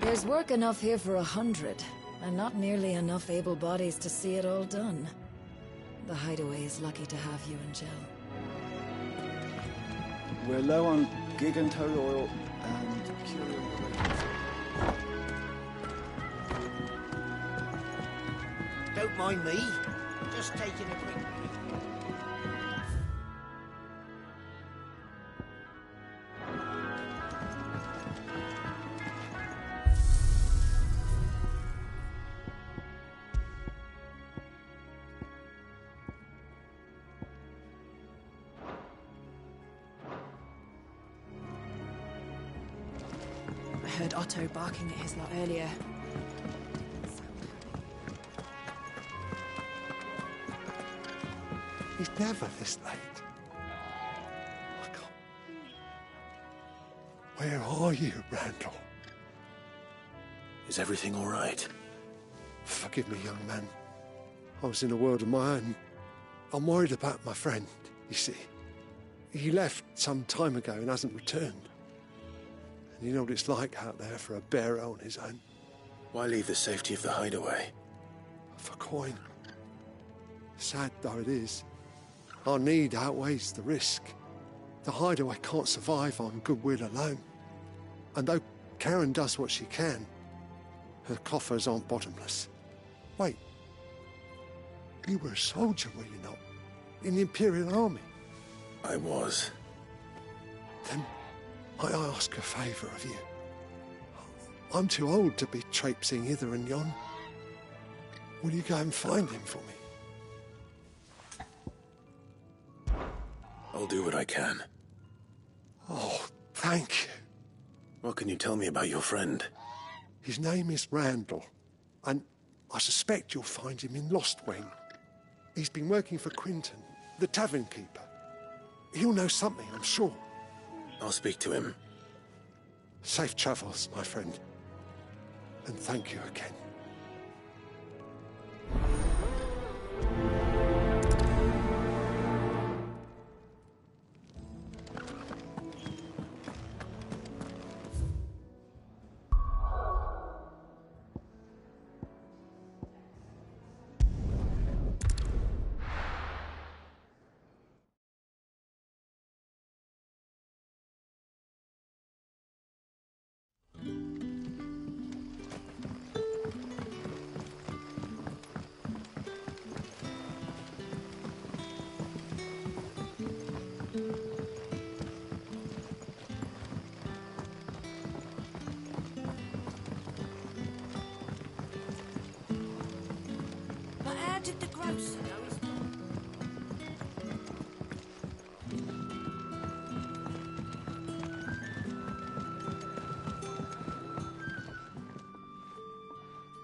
There's work enough here for 100, and not nearly enough able bodies to see it all done. The Hideaway is lucky to have you and Jill. We're low on Gigantode oil and Curio plates. Don't mind me. Just taking a quick... I heard Otto barking at his lot earlier. He's never this late. I can't... Where are you, Randall? Is everything all right? Forgive me, young man. I was in a world of my own. I'm worried about my friend, you see. He left some time ago and hasn't returned. And you know what it's like out there for a bearer on his own. Why leave the safety of the Hideaway? For coin. Sad though it is, our need outweighs the risk. The Hideaway can't survive on goodwill alone. And though Karen does what she can, her coffers aren't bottomless. Wait, you were a soldier, were you not? In the Imperial Army? I was. Then might I ask a favour of you? I'm too old to be traipsing hither and yon. Will you go and find him for me? I'll do what I can. Oh, thank you. What can you tell me about your friend? His name is Randall, and I suspect you'll find him in Lostwing. He's been working for Quinton, the tavern keeper. He'll know something, I'm sure. I'll speak to him. Safe travels, my friend. And thank you again. But how did the grocer know he's gone?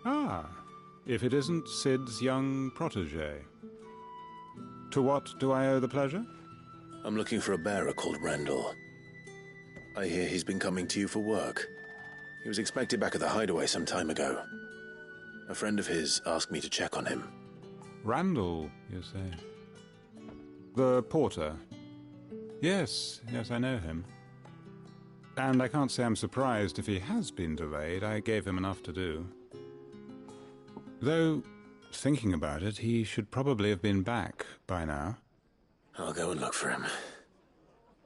Ah, if it isn't Sid's young protege. To what do I owe the pleasure? I'm looking for a bearer called Randall. I hear he's been coming to you for work. He was expected back at the Hideaway some time ago. A friend of his asked me to check on him. Randall, you say? The porter? Yes, I know him. And I can't say I'm surprised if he has been delayed. I gave him enough to do. Though, thinking about it, he should probably have been back by now. I'll go and look for him.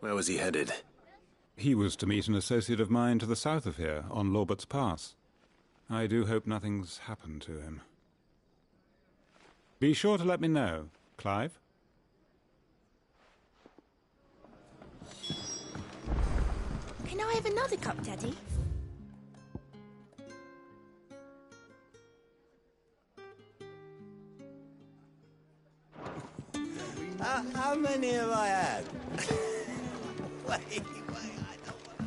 Where was he headed? He was to meet an associate of mine to the south of here, on Lorbert's Pass. I do hope nothing's happened to him. Be sure to let me know, Clive. Can I have another cup, Daddy? How many have I had? wait, I don't want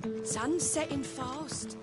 to know. Sun's setting fast.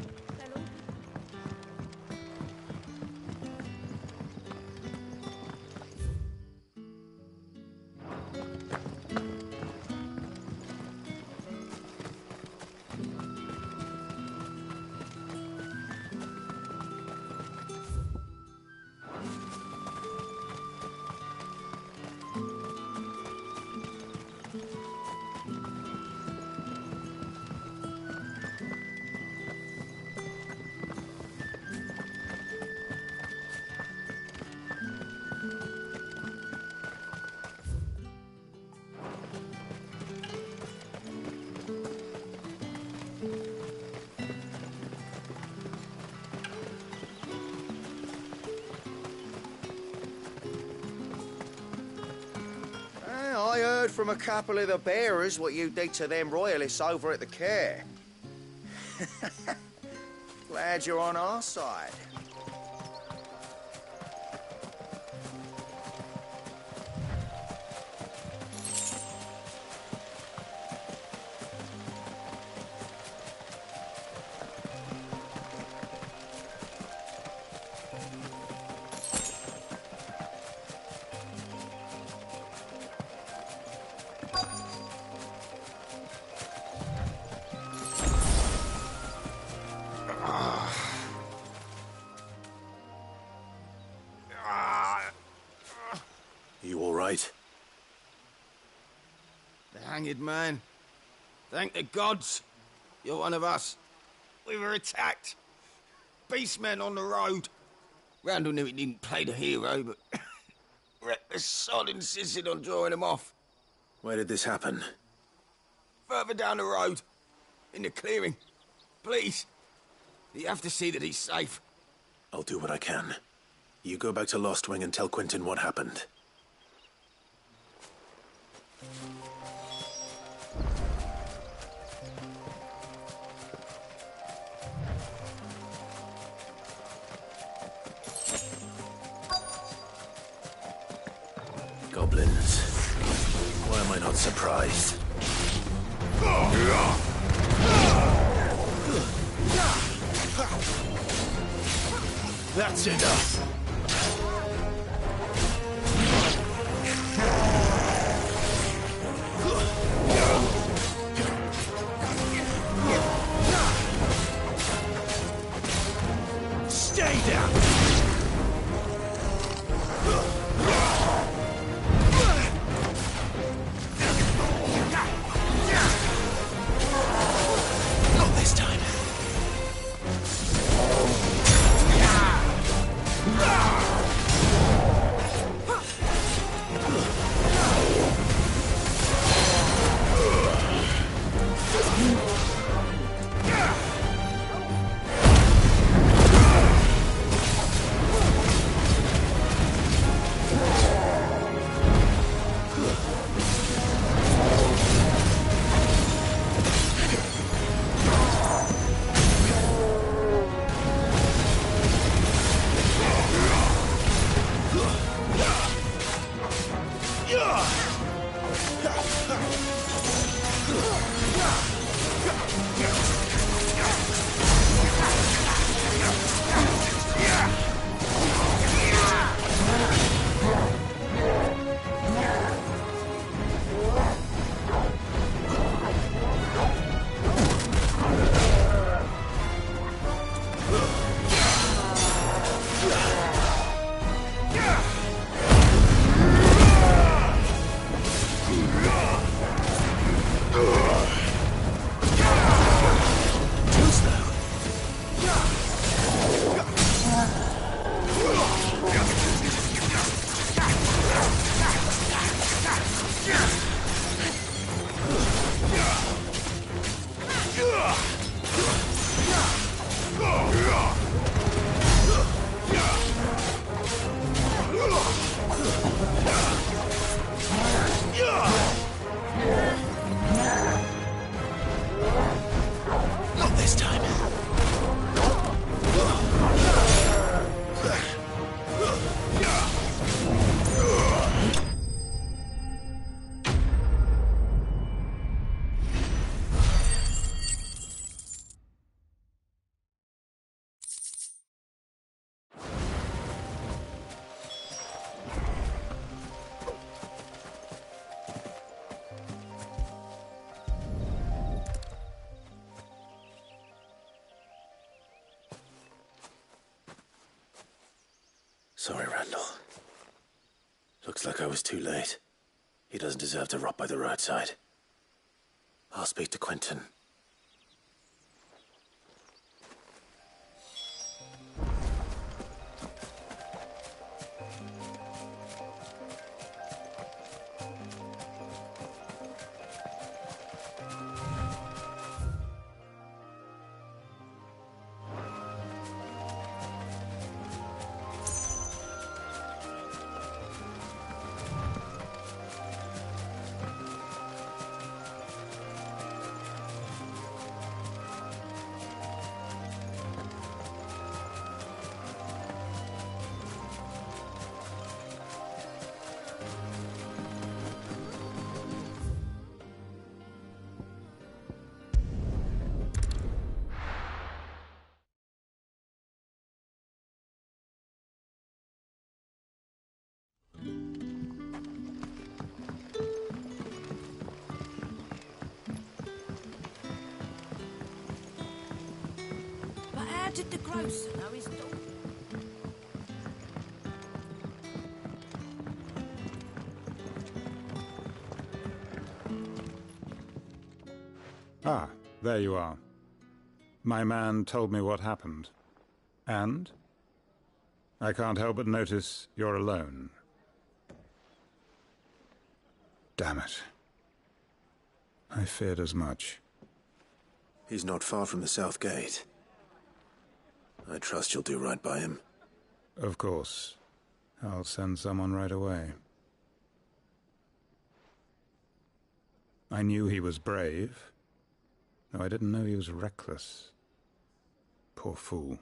from a couple of the bearers what you did to them royalists over at the Care. Glad you're on our side. You all right? The hanged man. Thank the gods. You're one of us. We were attacked. Beastmen on the road. Randall knew he didn't play the hero, but reckless sod insisted on drawing him off. Where did this happen? Further down the road. In the clearing. Please. You have to see that he's safe. I'll do what I can. You go back to Lost Wing and tell Quentin what happened. Goblins. Why am I not surprised? That's enough. Stay down. Not this time. Not this time. Sorry, Randall. Looks like I was too late. He doesn't deserve to rot by the roadside. I'll speak to Quentin. added the grocer, now he's done. Ah, there you are. My man told me what happened. And? I can't help but notice you're alone. Damn it. I feared as much. He's not far from the South Gate. I trust you'll do right by him. Of course. I'll send someone right away. I knew he was brave, though I didn't know he was reckless. Poor fool.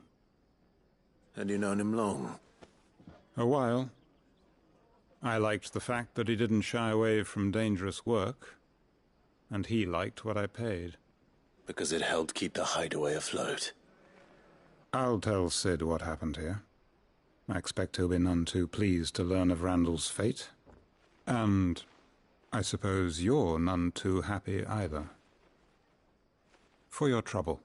Had you known him long? A while. I liked the fact that he didn't shy away from dangerous work, and he liked what I paid. Because it helped keep the hideaway afloat. I'll tell Sid what happened here. I expect he'll be none too pleased to learn of Randall's fate. And I suppose you're none too happy either. For your trouble.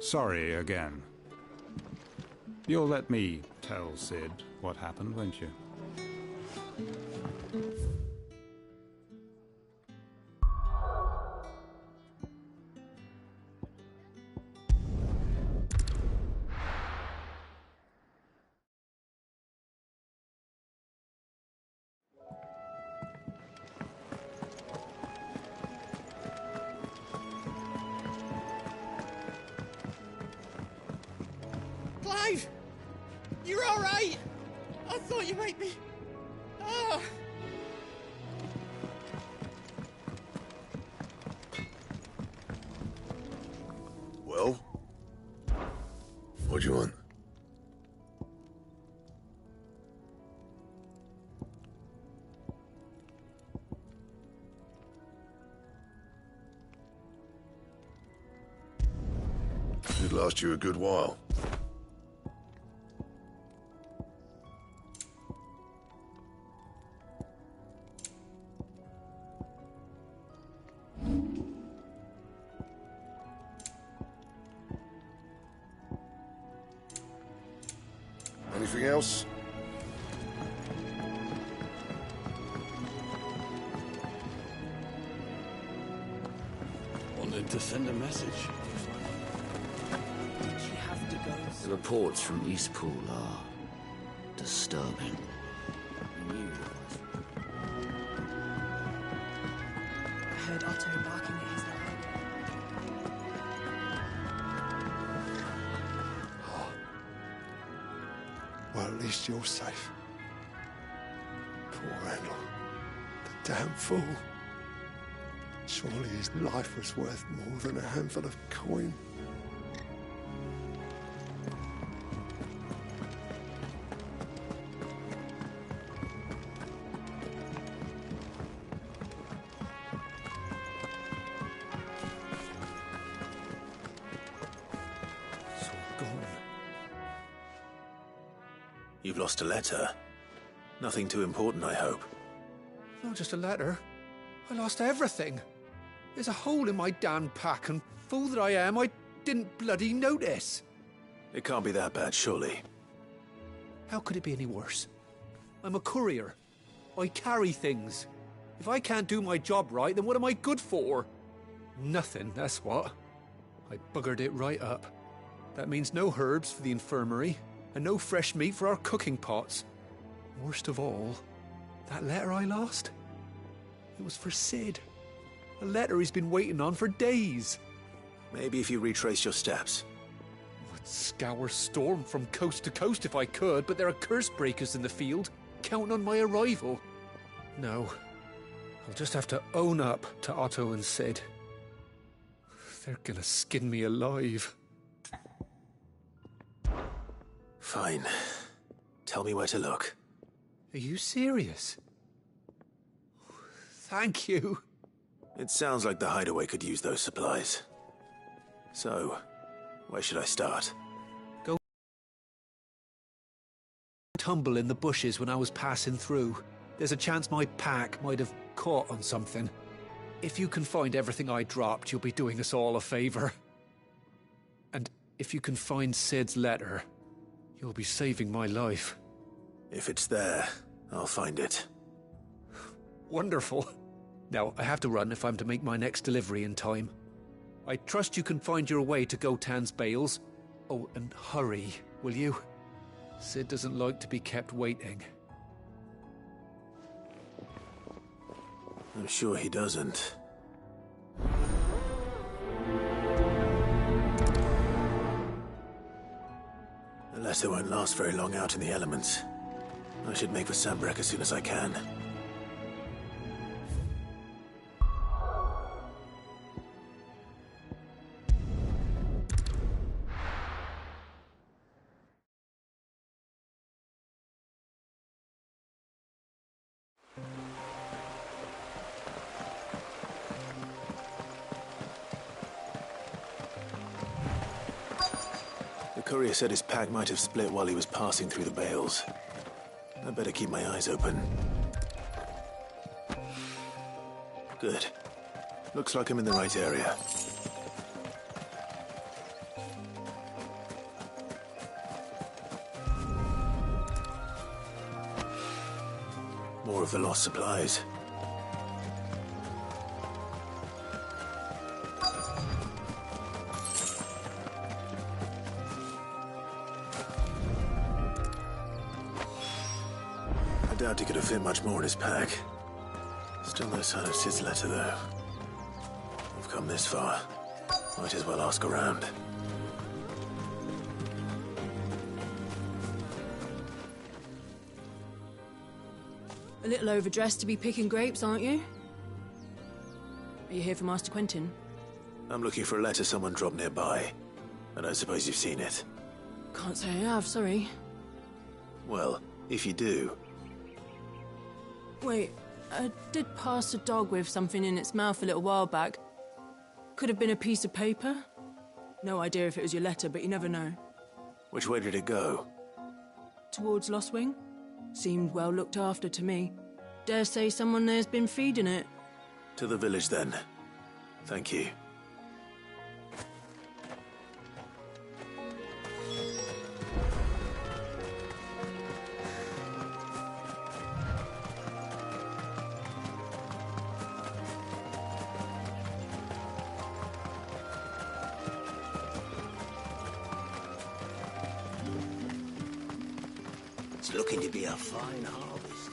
Sorry again. You'll let me tell Sid what happened, won't you? Clive! You're all right! I thought you might be... Ah! Well? What do you want? It'd last you a good while. Anything else? Wanted to send a message. Did she have to go? The reports from Eastpool are disturbing. I heard Otto barking at his lion. Well, at least you're safe. Poor Randall. The damn fool. Surely his life was worth more than a handful of coin. It's all gone. You've lost a letter. Nothing too important, I hope. Not just a letter. I lost everything. There's a hole in my damn pack, and fool that I am, I didn't bloody notice. It can't be that bad, surely. How could it be any worse? I'm a courier. I carry things. If I can't do my job right, then what am I good for? Nothing, that's what. I buggered it right up. That means no herbs for the infirmary, and no fresh meat for our cooking pots. Worst of all, that letter I lost? It was for Sid. A letter he's been waiting on for days. Maybe if you retrace your steps. I'd scour Storm from coast to coast if I could, but there are curse breakers in the field, counting on my arrival. No, I'll just have to own up to Otto and Sid. They're gonna skin me alive. Fine. Tell me where to look. Are you serious? Thank you. It sounds like the hideaway could use those supplies. So, where should I start? tumble in the bushes when I was passing through. There's a chance my pack might have caught on something. If you can find everything I dropped, you'll be doing us all a favor. And if you can find Sid's letter, you'll be saving my life. If it's there, I'll find it. Wonderful. Now, I have to run if I'm to make my next delivery in time. I trust you can find your way to Gotan's bales. Oh, and hurry, will you? Sid doesn't like to be kept waiting. I'm sure he doesn't. The letter won't last very long out in the elements. I should make for Sanbreque as soon as I can. The courier said his pack might have split while he was passing through the bales. I'd better keep my eyes open. Good. Looks like I'm in the right area. More of the lost supplies. I doubt he could have fit much more in his pack. Still no sign of Sid's letter, though. I've come this far. Might as well ask around. A little overdressed to be picking grapes, aren't you? Are you here for Master Quentin? I'm looking for a letter someone dropped nearby. I don't suppose you've seen it. Can't say I have, sorry. Well, if you do... Wait, I did pass a dog with something in its mouth a little while back. Could have been a piece of paper. No idea if it was your letter, but you never know. Which way did it go? Towards Lostwing. Seemed well looked after to me. Dare say someone there's been feeding it. To the village, then. Thank you. It's looking to be a fine harvest.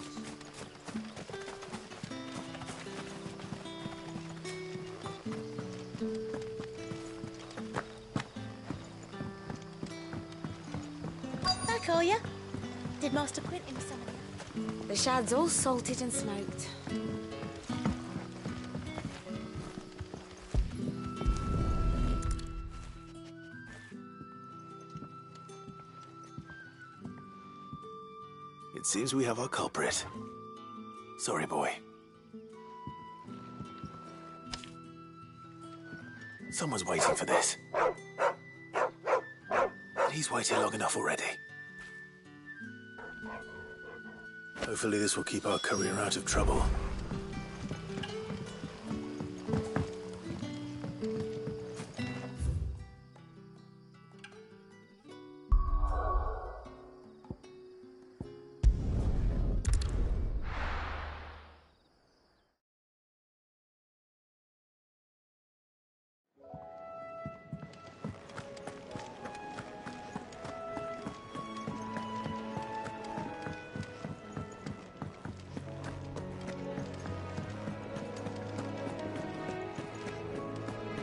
I call ya. Did Master Quentin summon you? The shad's all salted and smoked. It seems we have our culprit. Sorry, boy. Someone's waiting for this. He's waited long enough already. Hopefully this will keep our courier out of trouble.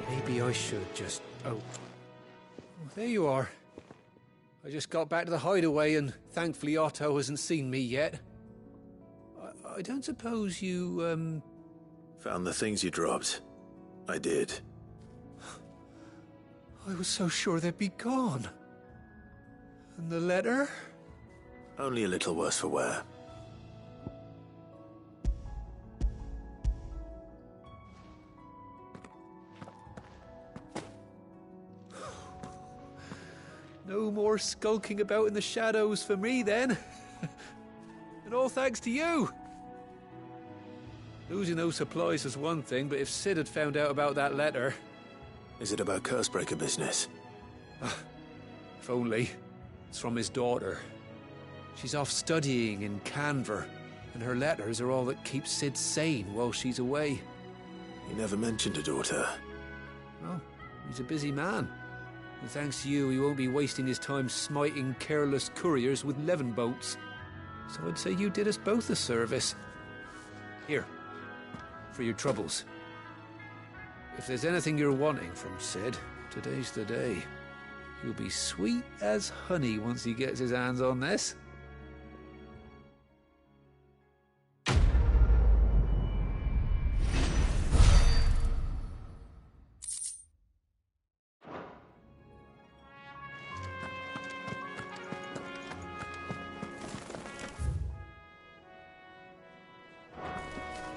Maybe I should just... Oh, there you are. I just got back to the hideaway and thankfully Otto hasn't seen me yet. I don't suppose you, Found the things you dropped. I did. I was so sure they'd be gone. And the letter? Only a little worse for wear. No more skulking about in the shadows for me, then. And all thanks to you. Losing those supplies was one thing, but if Sid had found out about that letter... Is it about Cursebreaker business? If only. It's from his daughter. She's off studying in Canver, and her letters are all that keeps Sid sane while she's away. You never mentioned a daughter. Well, he's a busy man. And thanks to you, he won't be wasting his time smiting careless couriers with levin boats. So I'd say you did us both a service. Here, for your troubles. If there's anything you're wanting from Sid, today's the day. He'll be sweet as honey once he gets his hands on this.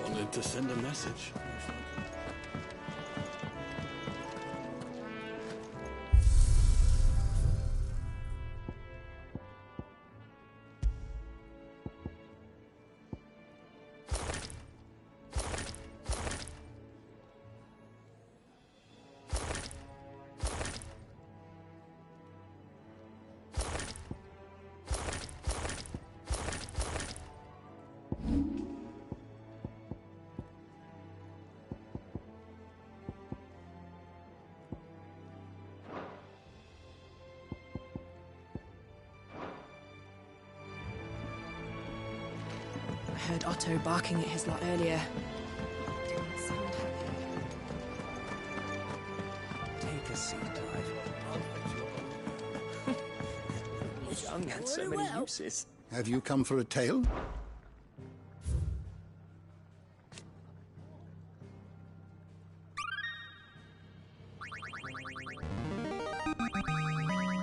Wanted to send a message. I heard Otto barking at his lot earlier. Take a seat, Clive. Young had so many uses. Have you come for a tale?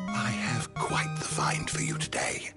I have quite the find for you today.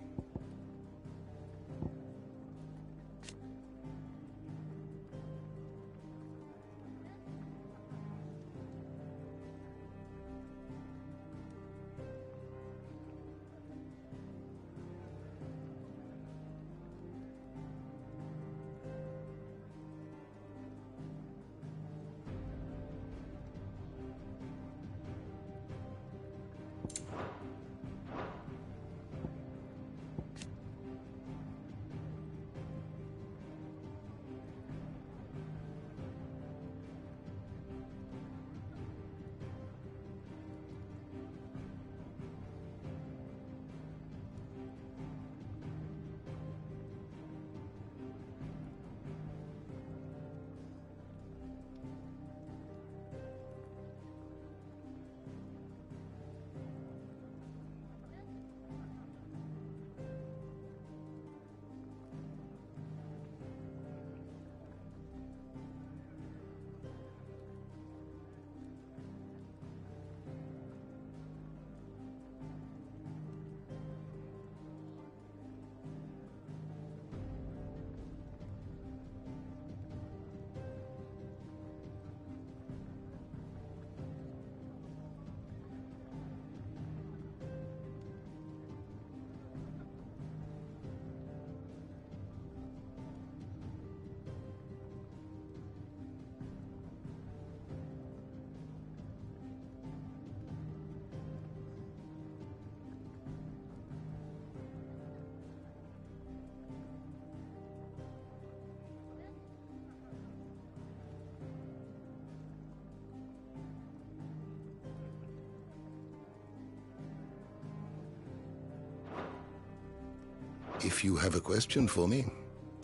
If you have a question for me,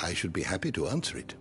I should be happy to answer it.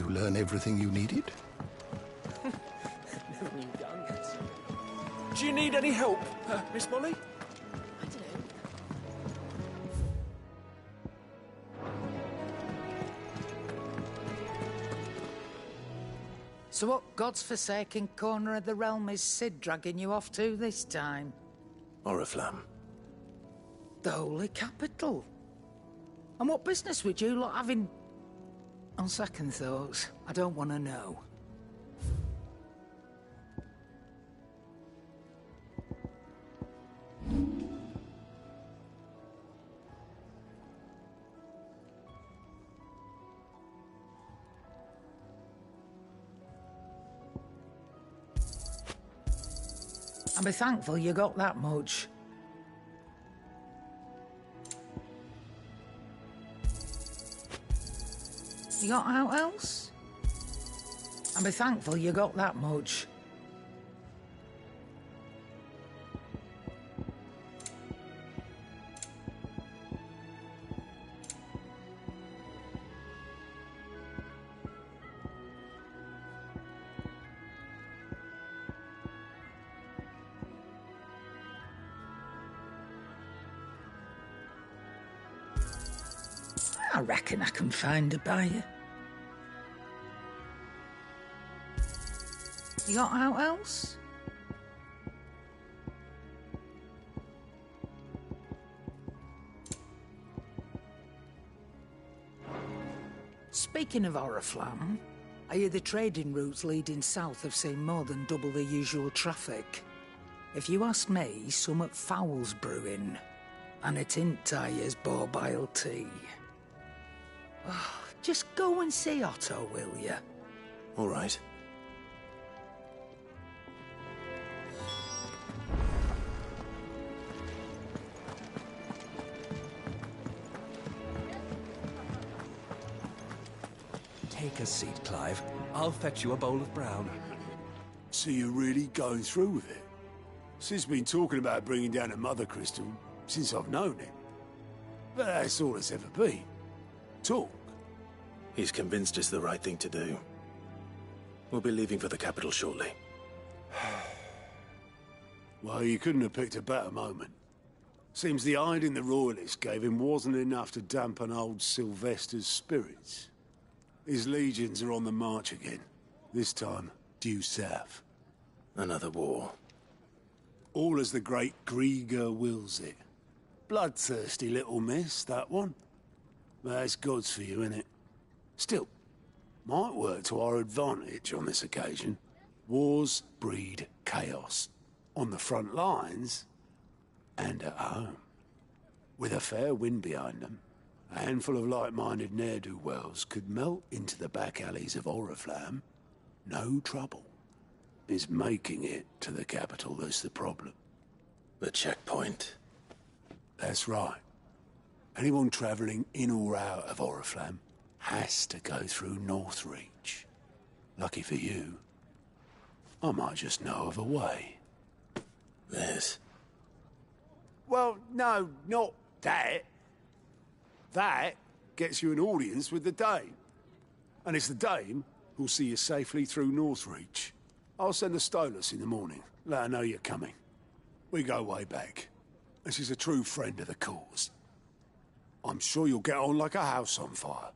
you learn everything you needed? Never knew guns. Do you need any help, Miss Molly? I don't know. So what God's forsaken corner of the realm is Sid dragging you off to this time? Oriflamme. The Holy Capital. And what business would you lot having... On second thoughts, I don't want to know. I'll be thankful you got that much. You got out else? I'll be thankful you got that much. I reckon I can find a buyer. You got out else? Speaking of Oriflamme, I hear the trading routes leading south have seen more than double the usual traffic. If you ask me, somewhat foul's brewing, and it ain't Tyre's borbile tea. Oh, just go and see Otto, will you? All right. Take a seat, Clive. I'll fetch you a bowl of brown. So you're really going through with it? Sid's been talking about bringing down a mother crystal since I've known him. But that's all it's ever been. Talk. He's convinced it's the right thing to do. We'll be leaving for the capital shortly. Well, you couldn't have picked a better moment. Seems the hiding the Royalists gave him wasn't enough to dampen old Sylvester's spirits. His legions are on the march again. This time, due south. Another war. All as the great Grieger wills it. Bloodthirsty little miss, that one. That's God's for you, innit? Still, might work to our advantage on this occasion. Wars breed chaos. On the front lines, and at home. With a fair wind behind them, a handful of like-minded ne'er-do-wells could melt into the back alleys of Oriflamme. No trouble. It's making it to the capital that's the problem. The checkpoint. That's right. Anyone travelling in or out of Oriflamme has to go through Northreach. Lucky for you, I might just know of a way. This? Well, no, not that. That gets you an audience with the Dame. And it's the Dame who'll see you safely through Northreach. I'll send a Stolas in the morning. Let her know you're coming. We go way back. And she's a true friend of the cause. I'm sure you'll get on like a house on fire.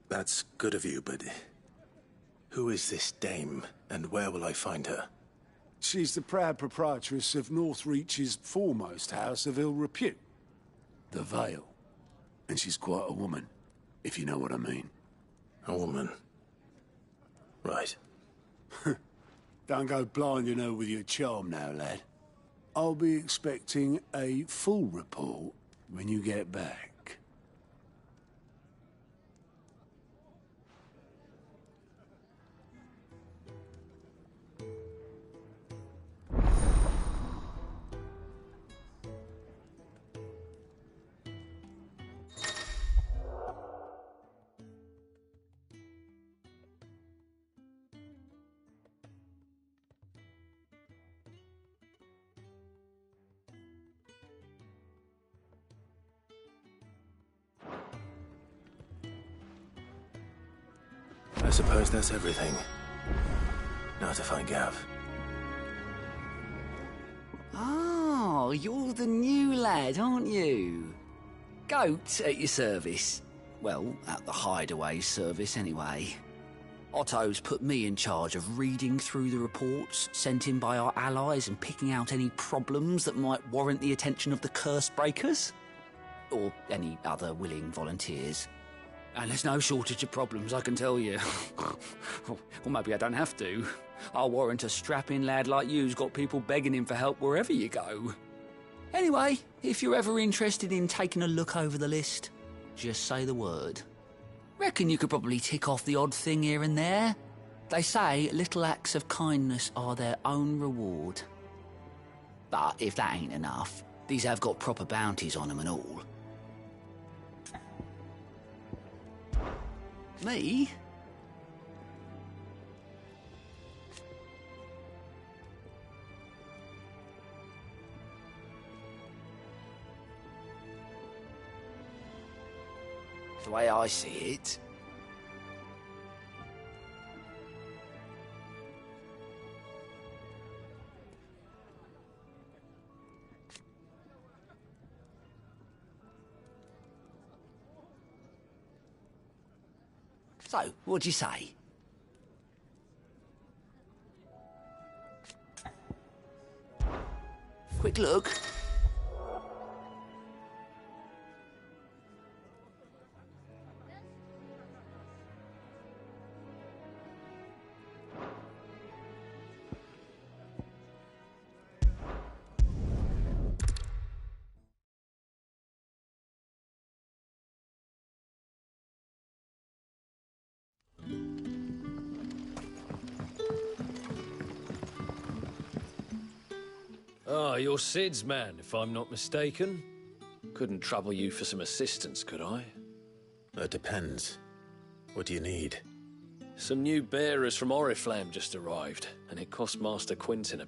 That's good of you, but... who is this Dame, and where will I find her? She's the proud proprietress of Northreach's foremost house of ill repute. The Vale. And she's quite a woman, if you know what I mean. A woman? Right. Don't go blinding her with your charm now, lad. I'll be expecting a full report when you get back. suppose that's everything. Now to find Gav. Oh, you're the new lad, aren't you? Goat at your service. Well, at the Hideaway service, anyway. Otto's put me in charge of reading through the reports sent in by our allies and picking out any problems that might warrant the attention of the Curse Breakers. Or any other willing volunteers. And there's no shortage of problems, I can tell you. Or maybe I don't have to. I'll warrant a strapping lad like you's got people begging him for help wherever you go. Anyway, if you're ever interested in taking a look over the list, just say the word. Reckon you could probably tick off the odd thing here and there. They say little acts of kindness are their own reward. But if that ain't enough, these have got proper bounties on them and all. Me? The way I see it, so, what'd you say? Quick look. Ah, you're Sid's man, if I'm not mistaken. Couldn't trouble you for some assistance, could I? That depends. What do you need? Some new bearers from Oriflamme just arrived, and it cost Master Quentin a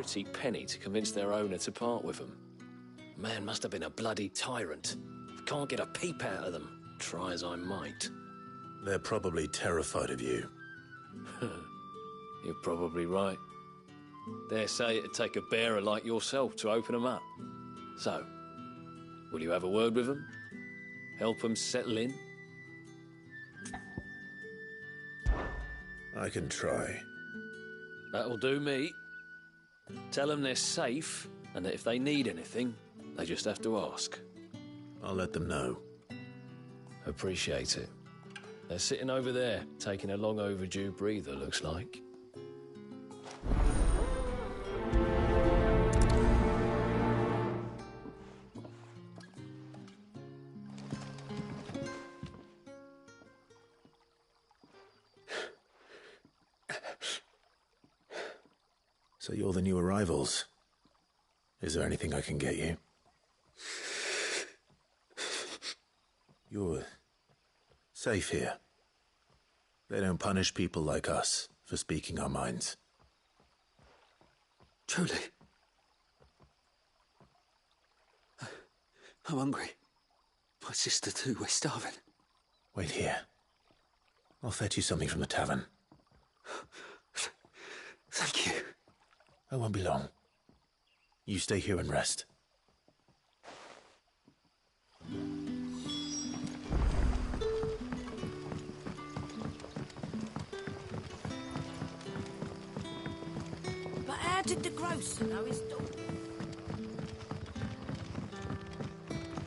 pretty penny to convince their owner to part with them. Man must have been a bloody tyrant. Can't get a peep out of them, try as I might. They're probably terrified of you. You're probably right. Dare say it'd take a bearer like yourself to open them up. So, will you have a word with them? Help them settle in? I can try. That'll do me. Tell them they're safe, and that if they need anything, they just have to ask. I'll let them know. Appreciate it. They're sitting over there, taking a long overdue breather, looks like. So you're the new arrivals. Is there anything I can get you? You're safe here. They don't punish people like us for speaking our minds. Truly. I'm hungry. My sister too, we're starving. Wait here. I'll fetch you something from the tavern. Thank you. I won't be long. You stay here and rest. But how did the grocer know his daughter?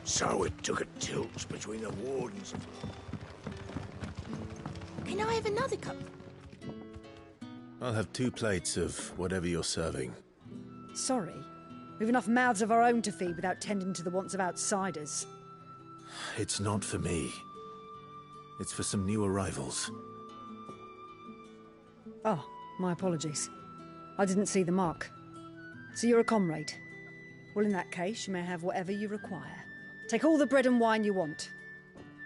So it took a tilt between the wardens. Can I have another cup? I'll have 2 plates of whatever you're serving. Sorry. We've enough mouths of our own to feed without tending to the wants of outsiders. It's not for me. It's for some new arrivals. Oh, my apologies. I didn't see the mark. So you're a comrade. Well, in that case, you may have whatever you require. Take all the bread and wine you want.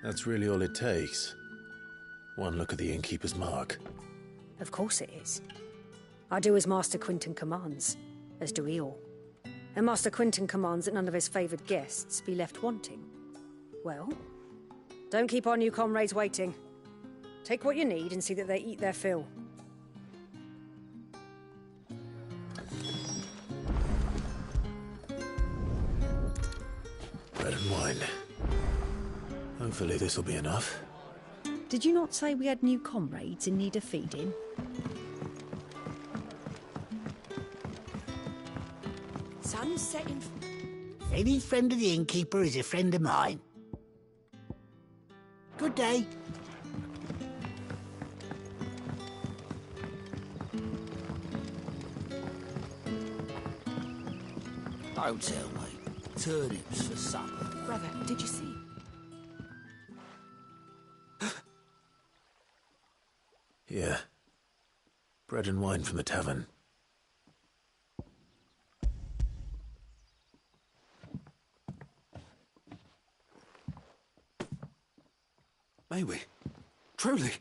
That's really all it takes. One look at the innkeeper's mark. Of course it is. I do as Master Quinton commands, as do we all. And Master Quinton commands that none of his favoured guests be left wanting. Well, don't keep our new comrades waiting. Take what you need and see that they eat their fill. Bread and wine. Hopefully this'll be enough. Did you not say we had new comrades in need of feeding? Sun's setting. Any friend of the innkeeper is a friend of mine. Good day. Don't tell me. Turnips for supper. Brother, did you see? Here. Bread and wine from the tavern. May we? Truly?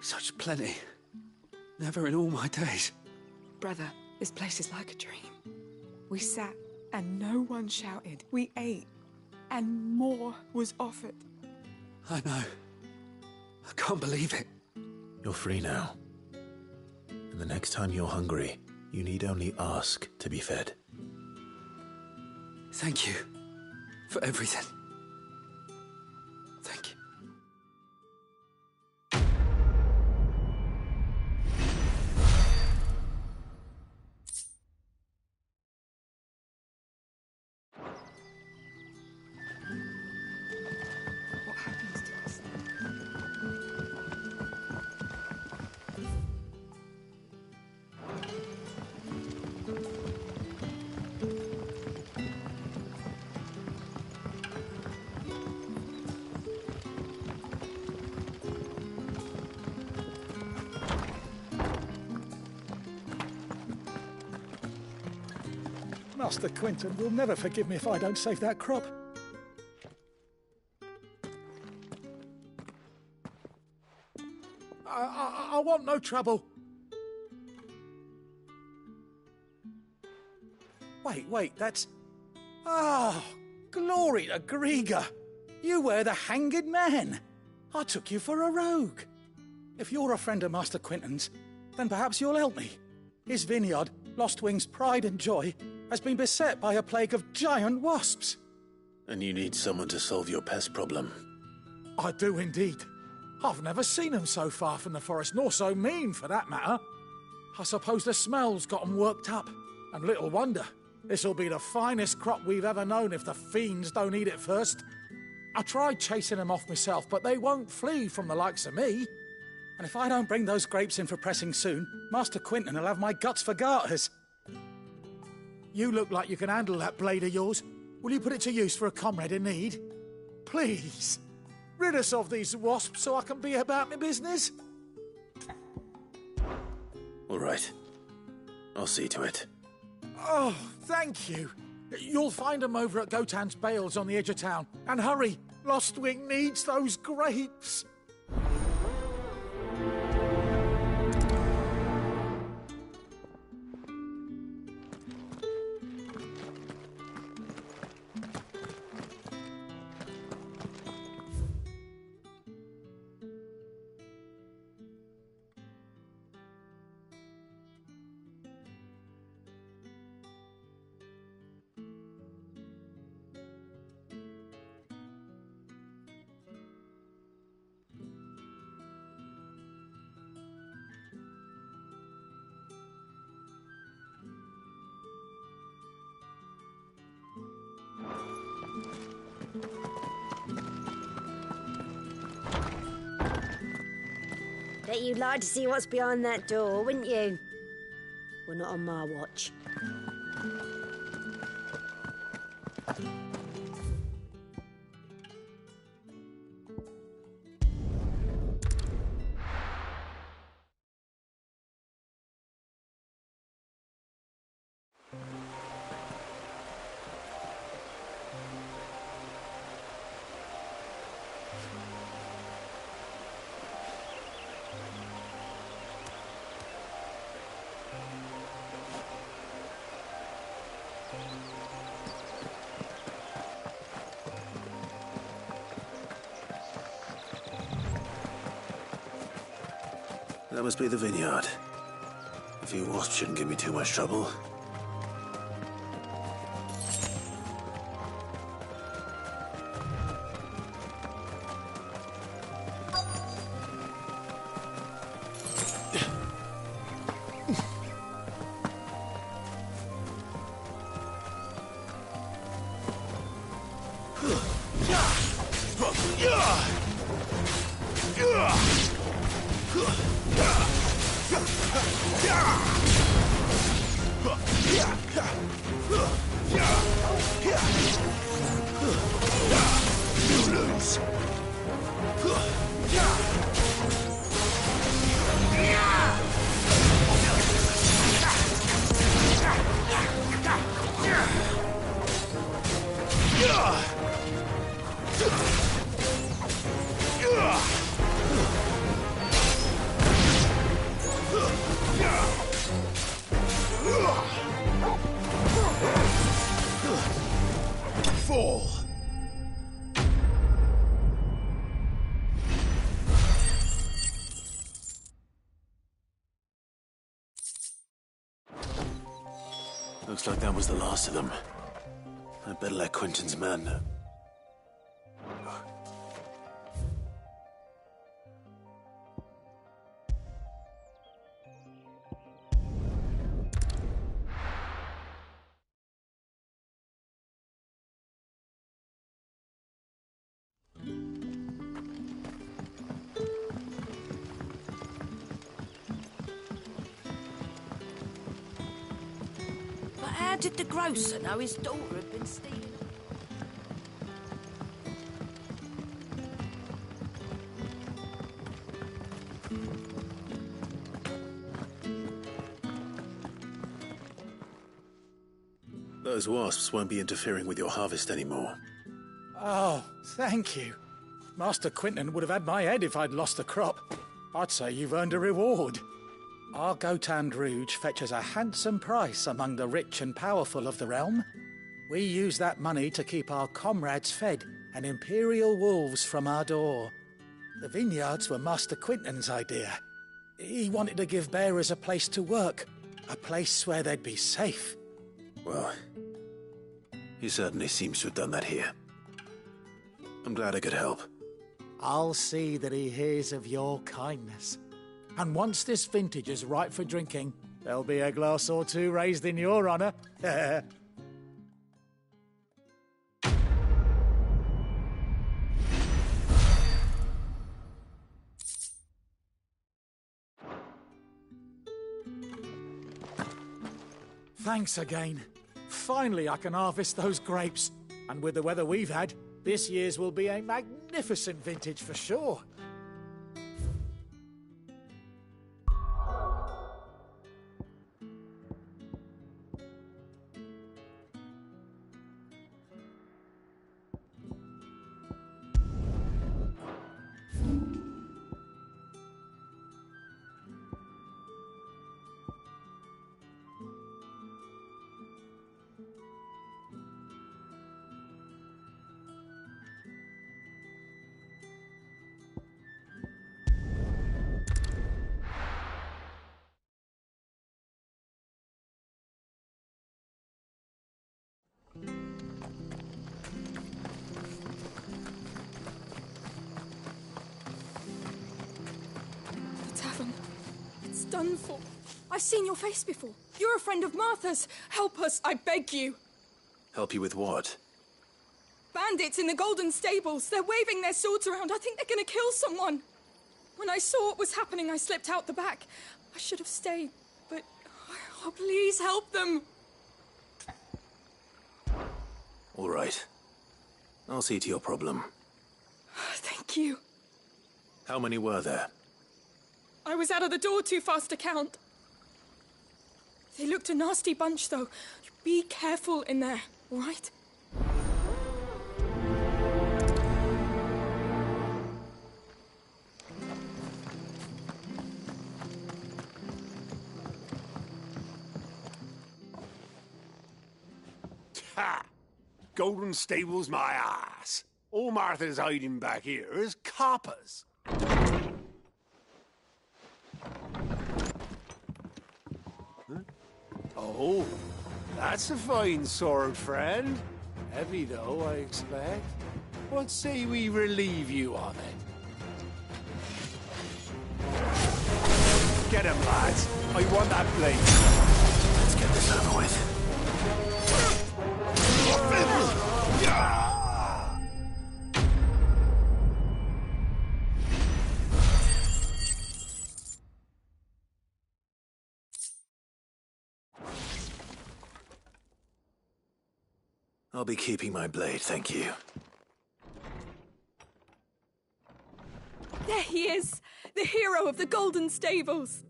Such plenty. Never in all my days. Brother, this place is like a dream. We sat and no one shouted. We ate and more was offered. I know. I can't believe it. You're free now. And the next time you're hungry, you need only ask to be fed. Thank you for everything. Thank you. What happens to us? Master Quinton will never forgive me if I don't save that crop. I want no trouble. Wait, that's... Oh, glory to Grieger. You were the hanged man. I took you for a rogue. If you're a friend of Master Quinton's, then perhaps you'll help me. His vineyard, Lostwing's pride and joy, has been beset by a plague of giant wasps. And you need someone to solve your pest problem. I do indeed. I've never seen them so far from the forest, nor so mean, for that matter. I suppose the smell's got 'em worked up. And little wonder. This'll be the finest crop we've ever known if the fiends don't eat it first. I tried chasing them off myself, but they won't flee from the likes of me. And if I don't bring those grapes in for pressing soon, Master Quinton will have my guts for garters. You look like you can handle that blade of yours. Will you put it to use for a comrade in need? Please. Rid us of these wasps so I can be about my business. All right. I'll see to it. Oh, thank you. You'll find them over at Gotan's Bales on the edge of town. And hurry, Lostwing needs those grapes. Bet you'd like to see what's behind that door, wouldn't you? Well, not on my watch. That must be the vineyard. A few wasps shouldn't give me too much trouble. Looks like that was the last of them. I'd better let Quinton's man know. How did the grocer know his daughter had been stealing? those wasps won't be interfering with your harvest anymore. Oh, thank you. Master Quinton would have had my head if I'd lost the crop. I'd say you've earned a reward. Our Gotand Rouge fetches a handsome price among the rich and powerful of the realm. We use that money to keep our comrades fed and imperial wolves from our door. The vineyards were Master Quinton's idea. He wanted to give bearers a place to work, a place where they'd be safe. Well, he certainly seems to have done that here. I'm glad I could help. I'll see that he hears of your kindness. And once this vintage is ripe for drinking, there'll be a glass or two raised in your honour. Thanks again. Finally I can harvest those grapes. And with the weather we've had, this year's will be a magnificent vintage for sure. Done for. I've seen your face before. You're a friend of Martha's. Help us, I beg you. Help you with what? Bandits in the Golden Stables. They're waving their swords around. I think they're going to kill someone. When I saw what was happening, I slipped out the back. I should have stayed, but... Oh, please help them. All right. I'll see to your problem. Thank you. How many were there? I was out of the door too fast to count. They looked a nasty bunch, though. Be careful in there, all right? Ha! Golden Stables, my ass. All Martha's hiding back here is coppers. Oh, that's a fine sword, friend. Heavy, though, I expect. What say we relieve you of it? Get him, lads. I want that blade. Let's get this over with. I'll be keeping my blade, thank you. There he is, the hero of the Golden Stables.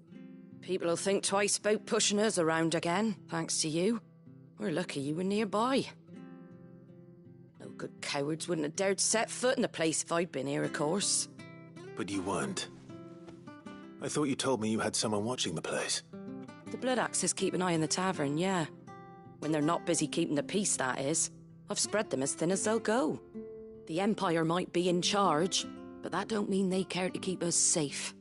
People will think twice about pushing us around again, thanks to you. We're lucky you were nearby. No good cowards wouldn't have dared set foot in the place if I'd been here, of course. But you weren't. I thought you told me you had someone watching the place. The Blood Axes keep an eye on the tavern, yeah. When they're not busy keeping the peace, that is. I've spread them as thin as they'll go. The Empire might be in charge, but that don't mean they care to keep us safe.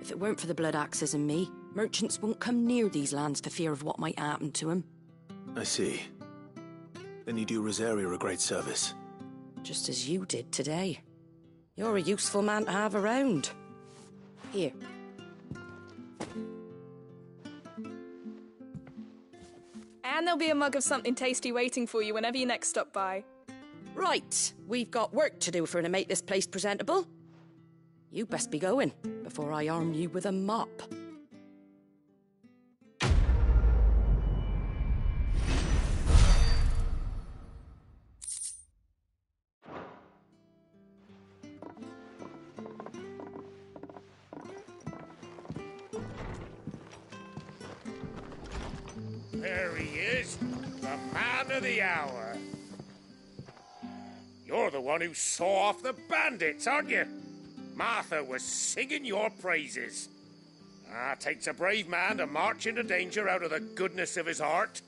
If it weren't for the Blood Axes and me, merchants won't come near these lands for fear of what might happen to them. I see. Then you do Rosaria a great service. Just as you did today. You're a useful man to have around. Here. And there'll be a mug of something tasty waiting for you whenever you next stop by. Right, we've got work to do for to make this place presentable. You best be going, before I arm you with a mop. There he is, the Man of the hour. You're the one who saw off the bandits, aren't you? Martha was singing your praises. Takes a brave man to march into danger out of the goodness of his heart.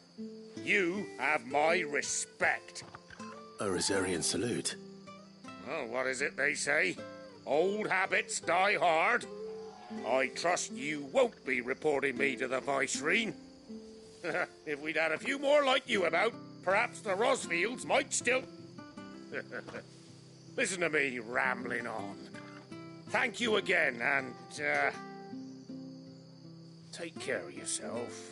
You have my respect. A Rosarian salute. Oh, what is it they say? Old habits die hard. I trust you won't be reporting me to the Viceroy. If we'd had a few more like you about, perhaps the Rosfields might still... Listen to me rambling on. Thank you again, and, take care of yourself.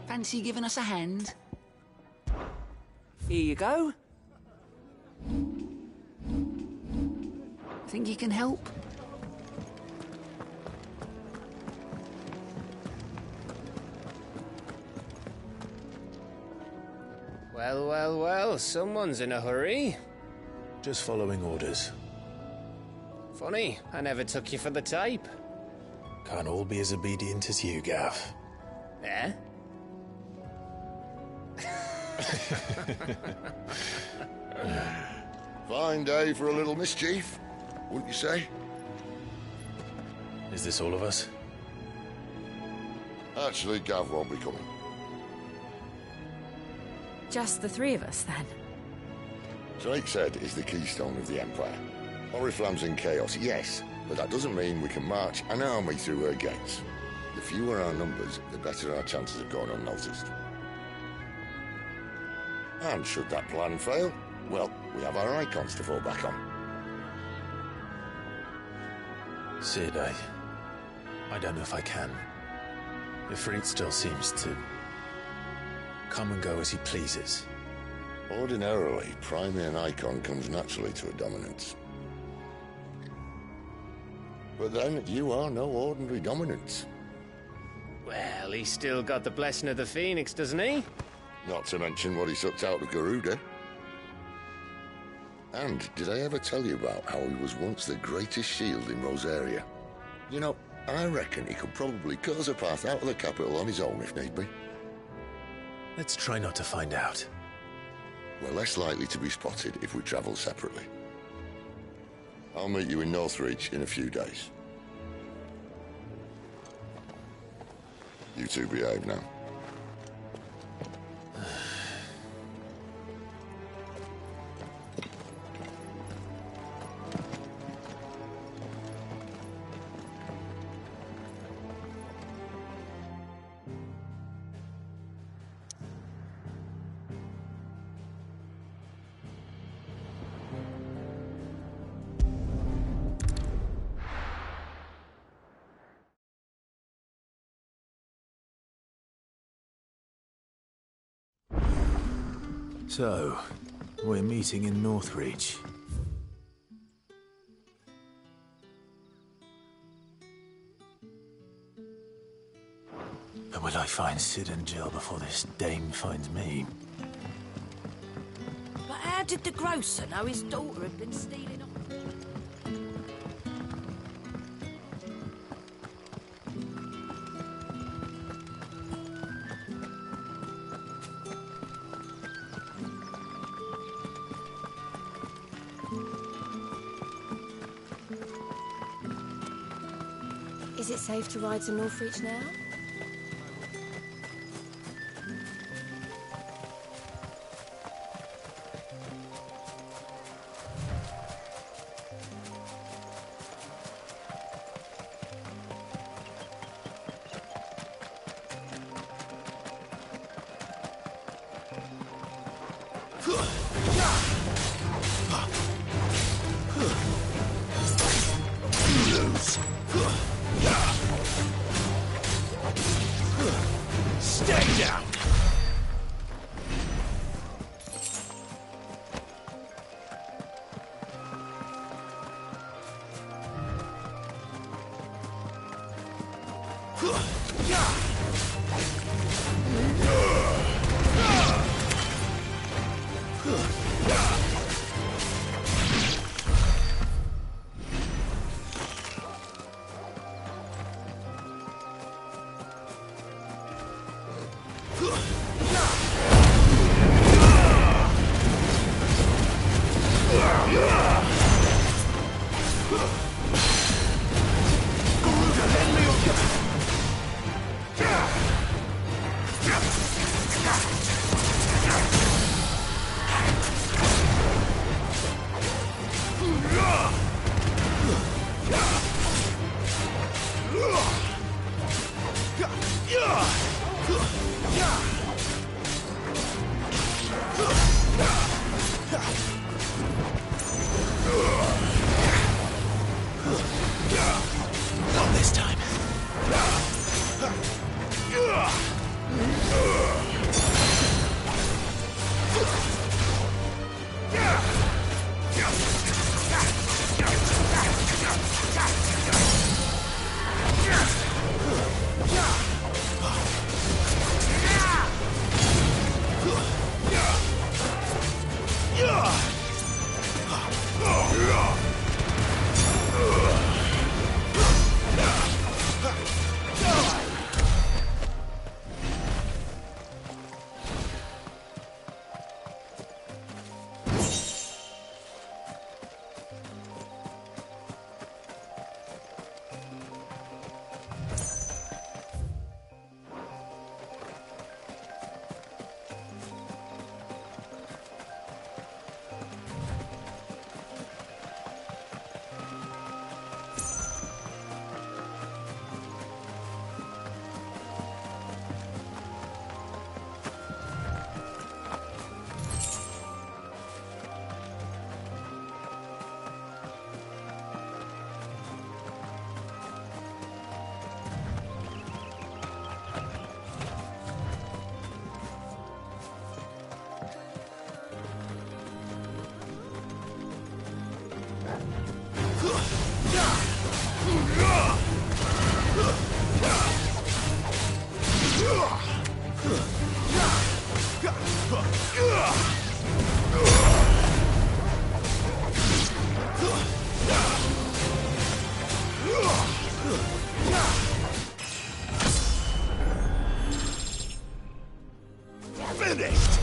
Fancy giving us a hand? Here you go. Think you can help? Well, well, well, someone's in a hurry. Just following orders. Funny, I never took you for the type. Can't all be as obedient as you, Gaff. Eh? Fine day for a little mischief, wouldn't you say? Is this all of us? Actually, Gav won't be coming. Just the three of us, then? Drake's Head is the keystone of the Empire. Oriflamme's in chaos, yes, but that doesn't mean we can march an army through her gates. The fewer our numbers, the better our chances of going unnoticed. And should that plan fail, well, we have our icons to fall back on. Sid, I don't know if I can. Ifrit still seems to come and go as he pleases. Ordinarily, priming an icon comes naturally to a dominance. But then, you are no ordinary dominance. Well, he's still got the blessing of the Phoenix, doesn't he? Not to mention what he sucked out of Garuda. And did I ever tell you about how he was once the greatest shield in Rosaria? You know, I reckon he could probably cut us a path out of the capital on his own if need be. Let's try not to find out. We're less likely to be spotted if we travel separately. I'll meet you in Northreach in a few days. You two behave now. So, we're meeting in Northreach. But will I find Sid and Jill before this dame finds me? But how did the grocer know his daughter had been stealing off? Is it safe to ride to Northreach now? Lose. Stay down. Not this time. Finished!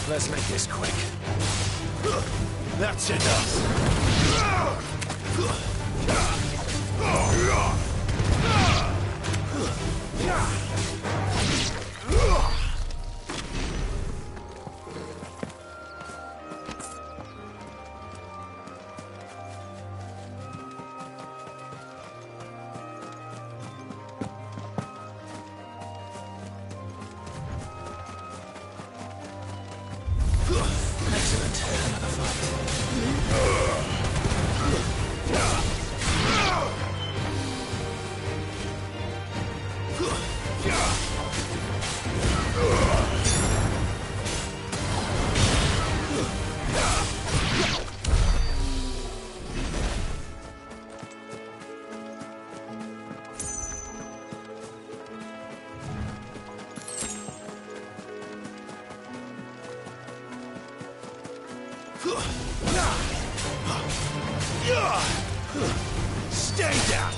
Let's make this quick. That's enough. Excellent. Another fight. Stay down.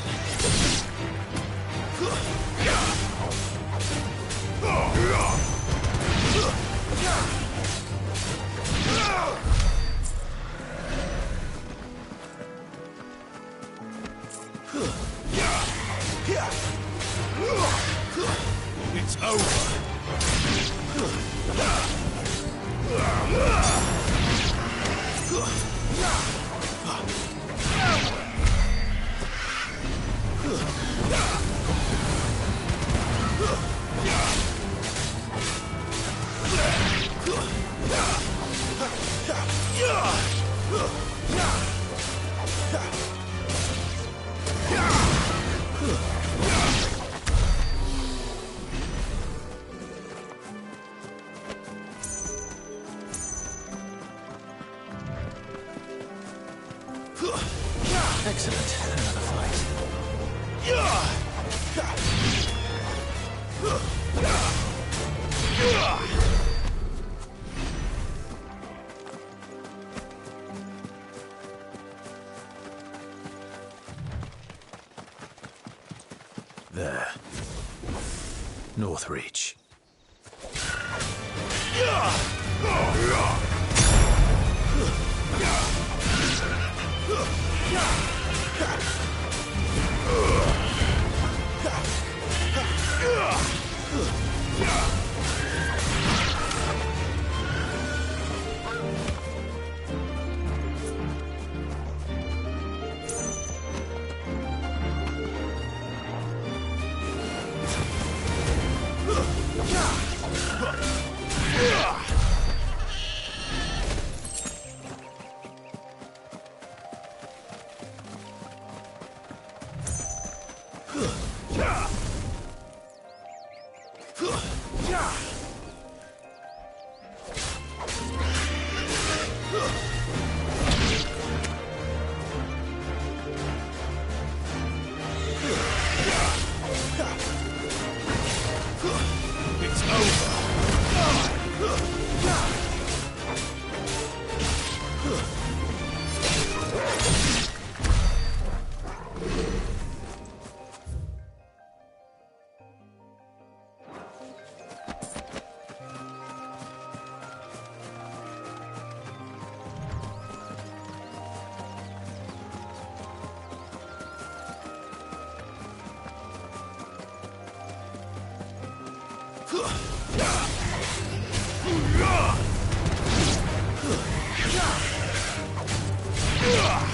It's over. Excellent. Another fight. There. Northreach. It's over. Yeah!